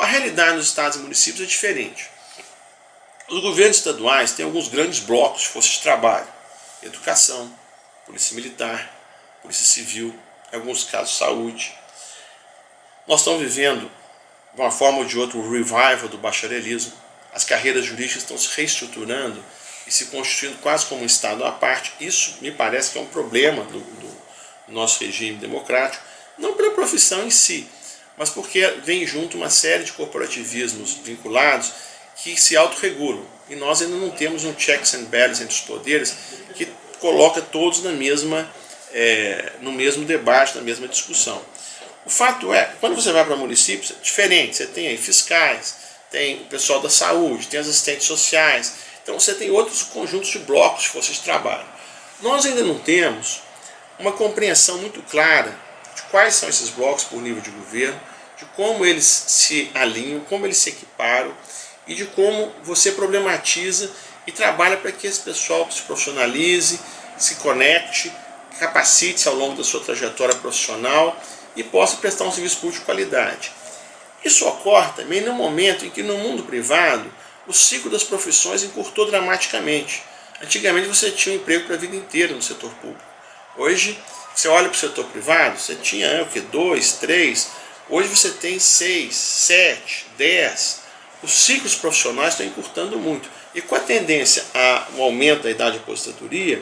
A realidade nos estados e municípios é diferente. Os governos estaduais têm alguns grandes blocos de força de trabalho: educação, polícia militar, polícia civil, em alguns casos saúde. Nós estamos vivendo, de uma forma ou de outra, o revival do bacharelismo. As carreiras jurídicas estão se reestruturando e se constituindo quase como um estado à parte. Isso me parece que é um problema do nosso regime democrático, não pela profissão em si, mas porque vem junto uma série de corporativismos vinculados que se autorregulam. E nós ainda não temos um checks and balances entre os poderes que coloca todos no mesmo debate, na mesma discussão. O fato é, quando você vai para municípios, é diferente. Você tem aí fiscais, tem o pessoal da saúde, tem as assistentes sociais. Então você tem outros conjuntos de blocos de força de trabalho. Nós ainda não temos uma compreensão muito clara de quais são esses blocos por nível de governo, de como eles se alinham, como eles se equiparam e de como você problematiza e trabalha para que esse pessoal se profissionalize, se conecte, capacite-se ao longo da sua trajetória profissional e possa prestar um serviço público de qualidade. Isso ocorre também no momento em que no mundo privado o ciclo das profissões encurtou dramaticamente. Antigamente você tinha um emprego para a vida inteira no setor público. Hoje, você olha para o setor privado, você tinha 2, 3, hoje você tem 6, 7, 10. Os ciclos profissionais estão encurtando muito. E com a tendência ao aumento da idade de aposentadoria,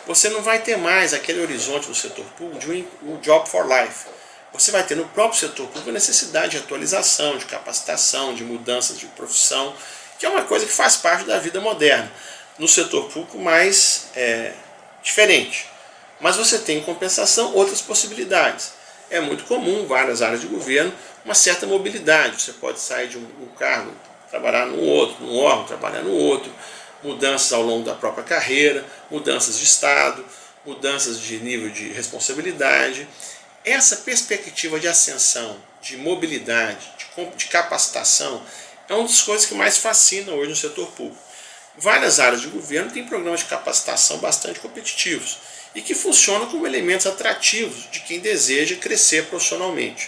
você não vai ter mais aquele horizonte no setor público de um job for life. Você vai ter no próprio setor público a necessidade de atualização, de capacitação, de mudanças de profissão, que é uma coisa que faz parte da vida moderna. No setor público mais diferente. Mas você tem em compensação outras possibilidades. É muito comum, em várias áreas de governo, uma certa mobilidade. Você pode sair de um cargo, trabalhar num outro, num órgão, trabalhar no outro, mudanças ao longo da própria carreira, mudanças de estado, mudanças de nível de responsabilidade. Essa perspectiva de ascensão, de mobilidade, de capacitação, é uma das coisas que mais fascina hoje no setor público. Várias áreas de governo têm programas de capacitação bastante competitivos e que funcionam como elementos atrativos de quem deseja crescer profissionalmente.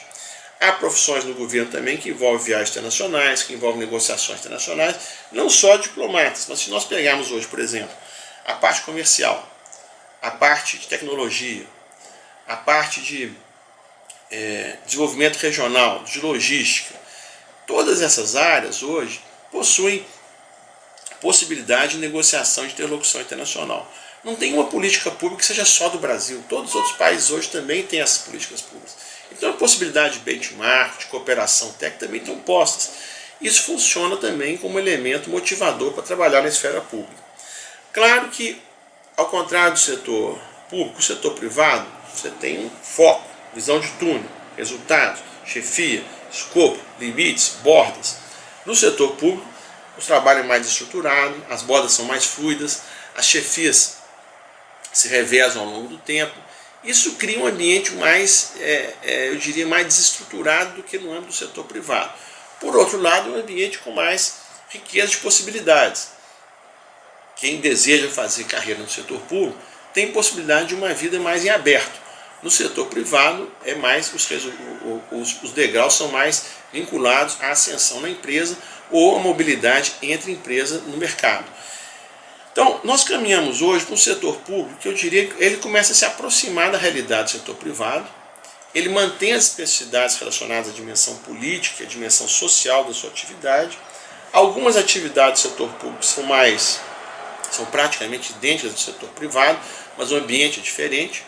Há profissões no governo também que envolvem viagens internacionais, que envolvem negociações internacionais, não só diplomatas, mas se nós pegarmos hoje, por exemplo, a parte comercial, a parte de tecnologia, a parte de desenvolvimento regional, de logística, todas essas áreas hoje possuem possibilidade de negociação de interlocução internacional. Não tem uma política pública que seja só do Brasil. Todos os outros países hoje também têm essas políticas públicas. Então a possibilidade de benchmark, de cooperação técnica também estão postas. Isso funciona também como elemento motivador para trabalhar na esfera pública. Claro que, ao contrário do setor público, o setor privado, você tem um foco, visão de túnel, resultados, chefia, escopo, limites, bordas. No setor público, o trabalho é mais estruturado, as bordas são mais fluidas, as chefias se revezam ao longo do tempo. Isso cria um ambiente mais, eu diria, mais desestruturado do que no âmbito do setor privado. Por outro lado, um ambiente com mais riqueza de possibilidades. Quem deseja fazer carreira no setor público tem possibilidade de uma vida mais em aberto. No setor privado, os degraus são mais vinculados à ascensão na empresa ou à mobilidade entre empresas no mercado. Então, nós caminhamos hoje para um setor público que eu diria que ele começa a se aproximar da realidade do setor privado, ele mantém as especificidades relacionadas à dimensão política e à dimensão social da sua atividade. Algumas atividades do setor público são praticamente idênticas do setor privado, mas o ambiente é diferente,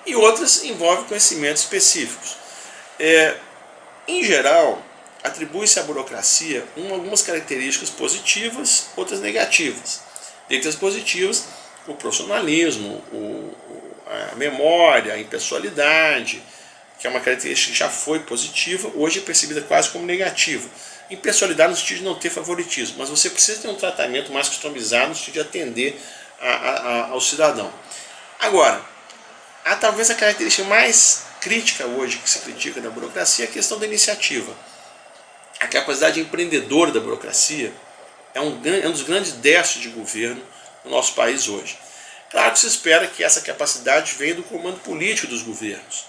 e outras envolvem conhecimentos específicos. Em geral, atribui-se à burocracia algumas características positivas, outras negativas. Dentre as positivas, o profissionalismo, a memória, a impessoalidade, que é uma característica que já foi positiva, hoje é percebida quase como negativa. Impessoalidade no sentido de não ter favoritismo, mas você precisa ter um tratamento mais customizado no sentido de atender ao cidadão. Agora, talvez a característica mais crítica hoje que se critica da burocracia é a questão da iniciativa. A capacidade empreendedora da burocracia é um dos grandes déficits de governo no nosso país hoje. Claro que se espera que essa capacidade venha do comando político dos governos,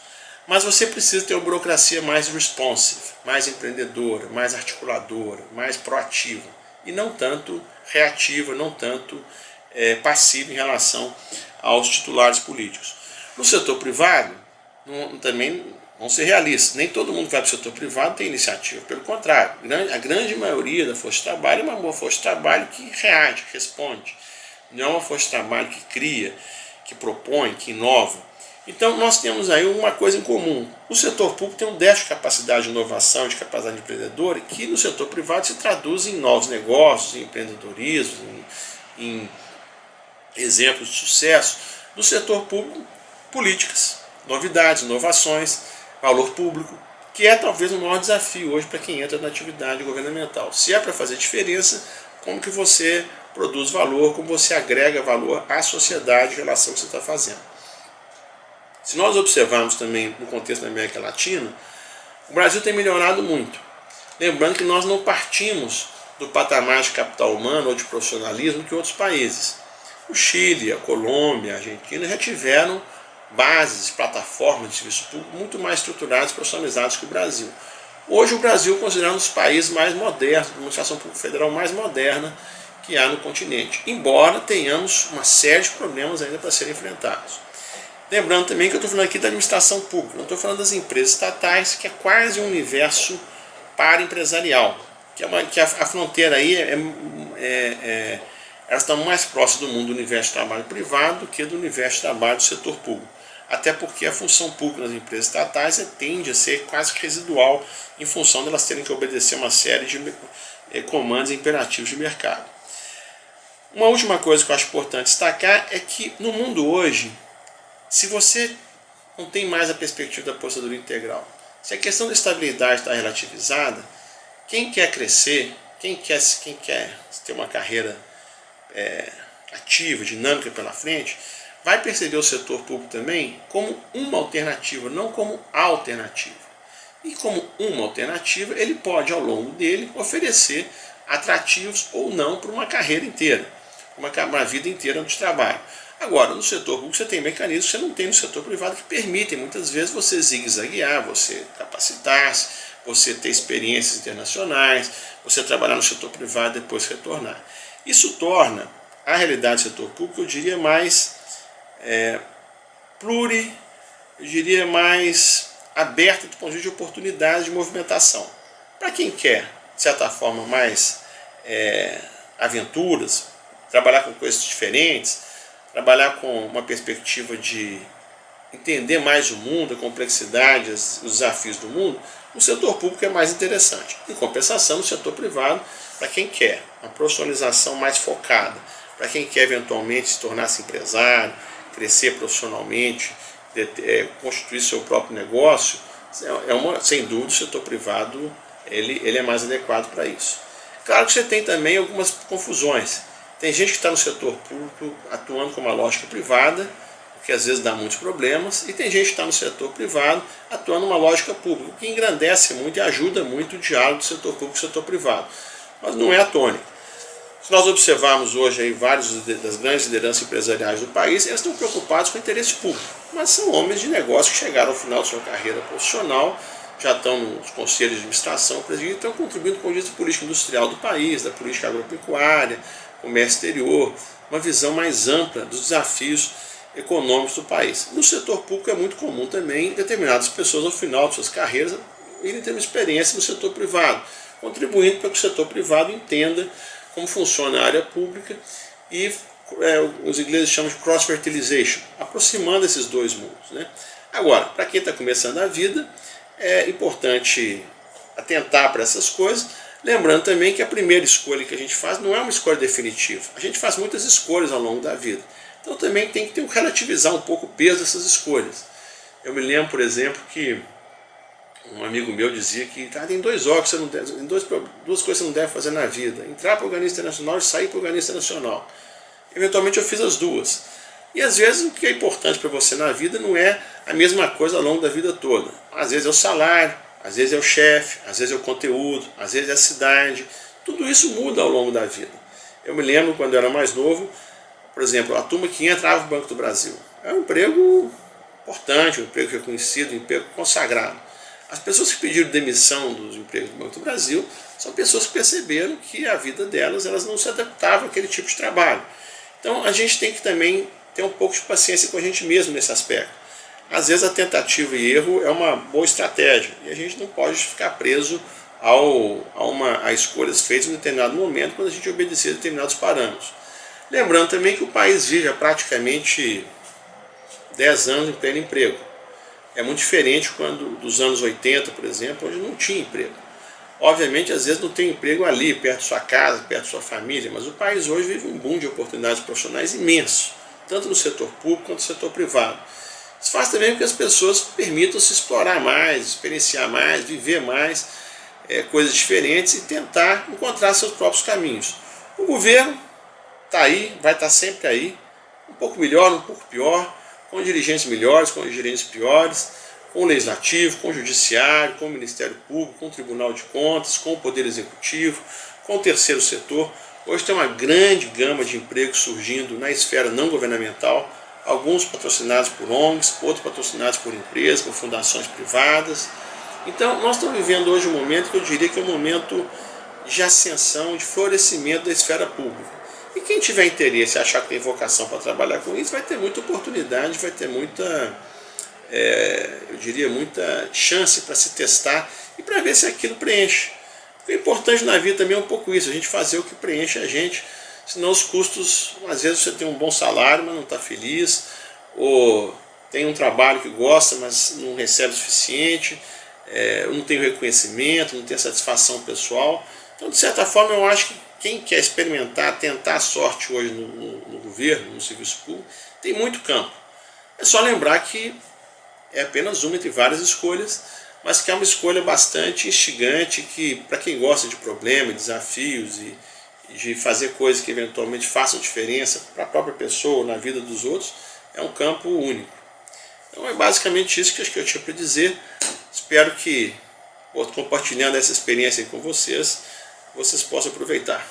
Mas você precisa ter uma burocracia mais responsive, mais empreendedora, mais articuladora, mais proativa, e não tanto reativa, não tanto passiva em relação aos titulares políticos. No setor privado, também vamos ser realistas, nem todo mundo que vai para o setor privado tem iniciativa, pelo contrário, a grande maioria da força de trabalho é uma boa força de trabalho que reage, que responde, não é uma força de trabalho que cria, que propõe, que inova. Então nós temos aí uma coisa em comum, o setor público tem um déficit de capacidade de inovação, de capacidade empreendedora, que no setor privado se traduz em novos negócios, em empreendedorismo, em exemplos de sucesso. No setor público, políticas, novidades, inovações, valor público, que é talvez o maior desafio hoje para quem entra na atividade governamental. Se é para fazer diferença, como que você produz valor, como você agrega valor à sociedade em relação ao que você está fazendo. Se nós observarmos também no contexto da América Latina, o Brasil tem melhorado muito. Lembrando que nós não partimos do patamar de capital humano ou de profissionalismo que outros países. O Chile, a Colômbia, a Argentina já tiveram bases, plataformas de serviço público muito mais estruturadas e profissionalizadas que o Brasil. Hoje o Brasil é considerado um dos países mais modernos, a administração pública federal mais moderna que há no continente, embora tenhamos uma série de problemas ainda para serem enfrentados. Lembrando também que eu estou falando aqui da administração pública, não estou falando das empresas estatais, que é quase um universo para-empresarial, que a fronteira aí elas estão mais próximas do mundo do universo de trabalho privado do que do universo de trabalho do setor público. Até porque a função pública das empresas estatais tende a ser quase que residual em função de elas terem que obedecer uma série de comandos imperativos de mercado. Uma última coisa que eu acho importante destacar é que no mundo hoje, se você não tem mais a perspectiva da aposentadoria integral, se a questão da estabilidade está relativizada, quem quer crescer, quem quer ter uma carreira ativa, dinâmica pela frente, vai perceber o setor público também como uma alternativa, não como alternativa. E como uma alternativa, ele pode ao longo dele oferecer atrativos ou não para uma carreira inteira, uma vida inteira de trabalho. Agora, no setor público você tem mecanismos que você não tem no setor privado que permitem muitas vezes você zigue-zaguear, você capacitar-se, você ter experiências internacionais, você trabalhar no setor privado e depois retornar. Isso torna a realidade do setor público, eu diria, mais eu diria mais aberta do ponto de vista de oportunidades de movimentação. Para quem quer, de certa forma, mais aventuras, trabalhar com coisas diferentes, trabalhar com uma perspectiva de entender mais o mundo, a complexidade, os desafios do mundo, o setor público é mais interessante. Em compensação, no setor privado, para quem quer uma profissionalização mais focada, para quem quer eventualmente se tornar-se empresário, crescer profissionalmente, constituir seu próprio negócio, sem dúvida o setor privado ele é mais adequado para isso. Claro que você tem também algumas confusões. Tem gente que está no setor público atuando com uma lógica privada, que às vezes dá muitos problemas, e tem gente que está no setor privado atuando numa lógica pública, o que engrandece muito e ajuda muito o diálogo do setor público e do setor privado. Mas não é a tônica. Se nós observarmos hoje aí vários das grandes lideranças empresariais do país, eles estão preocupados com o interesse público, mas são homens de negócio que chegaram ao final de sua carreira profissional, já estão nos conselhos de administração, presidindo, estão contribuindo com o política político industrial do país, da política agropecuária, comércio exterior, uma visão mais ampla dos desafios econômicos do país. No setor público é muito comum também determinadas pessoas, ao final de suas carreiras, irem ter uma experiência no setor privado, contribuindo para que o setor privado entenda como funciona a área pública e os ingleses chamam de cross-fertilization, aproximando esses dois mundos, né? Agora, para quem está começando a vida, é importante atentar para essas coisas, lembrando também que a primeira escolha que a gente faz não é uma escolha definitiva. A gente faz muitas escolhas ao longo da vida. Então também tem que relativizar um pouco o peso dessas escolhas. Eu me lembro, por exemplo, que um amigo meu dizia que tem duas coisas que você não deve fazer na vida: entrar para o organismo internacional e sair para o organismo internacional. Eventualmente eu fiz as duas. E às vezes o que é importante para você na vida não é a mesma coisa ao longo da vida toda. Às vezes é o salário, às vezes é o chefe, às vezes é o conteúdo, às vezes é a cidade. Tudo isso muda ao longo da vida. Eu me lembro quando eu era mais novo, por exemplo, a turma que entrava no Banco do Brasil. É um emprego importante, um emprego reconhecido, um emprego consagrado. As pessoas que pediram demissão dos empregos do Banco do Brasil são pessoas que perceberam que a vida delas, elas não se adaptavam àquele tipo de trabalho. Então a gente tem que também ter um pouco de paciência com a gente mesmo nesse aspecto. Às vezes a tentativa e erro é uma boa estratégia e a gente não pode ficar preso a escolhas feitas em um determinado momento quando a gente obedecer a determinados parâmetros. Lembrando também que o país vive há praticamente 10 anos em pleno emprego. É muito diferente quando dos anos 80, por exemplo, onde não tinha emprego. Obviamente, às vezes não tem emprego ali, perto de sua casa, perto de sua família, mas o país hoje vive um boom de oportunidades profissionais imenso, tanto no setor público quanto no setor privado. Isso faz também com que as pessoas permitam se explorar mais, experienciar mais, viver mais coisas diferentes e tentar encontrar seus próprios caminhos. O governo está aí, vai estar sempre aí, um pouco melhor, um pouco pior, com dirigentes melhores, com dirigentes piores, com o Legislativo, com o Judiciário, com o Ministério Público, com o Tribunal de Contas, com o Poder Executivo, com o terceiro setor. Hoje tem uma grande gama de empregos surgindo na esfera não governamental, alguns patrocinados por ONGs, outros patrocinados por empresas, por fundações privadas. Então nós estamos vivendo hoje um momento que eu diria que é um momento de ascensão, de florescimento da esfera pública. E quem tiver interesse e achar que tem vocação para trabalhar com isso, vai ter muita oportunidade, vai ter muita, eu diria, muita chance para se testar e para ver se aquilo preenche. O importante na vida também é um pouco isso, a gente fazer o que preenche a gente, senão os custos, às vezes você tem um bom salário, mas não está feliz, ou tem um trabalho que gosta, mas não recebe o suficiente, não tem o reconhecimento, não tem a satisfação pessoal. Então, de certa forma, eu acho que quem quer experimentar, tentar a sorte hoje no governo, no serviço público, tem muito campo. É só lembrar que é apenas uma entre várias escolhas, mas que é uma escolha bastante instigante, que para quem gosta de problemas, desafios e de fazer coisas que eventualmente façam diferença para a própria pessoa, na vida dos outros, é um campo único. Então é basicamente isso que eu tinha para dizer. Espero que, compartilhando essa experiência com vocês possam aproveitar.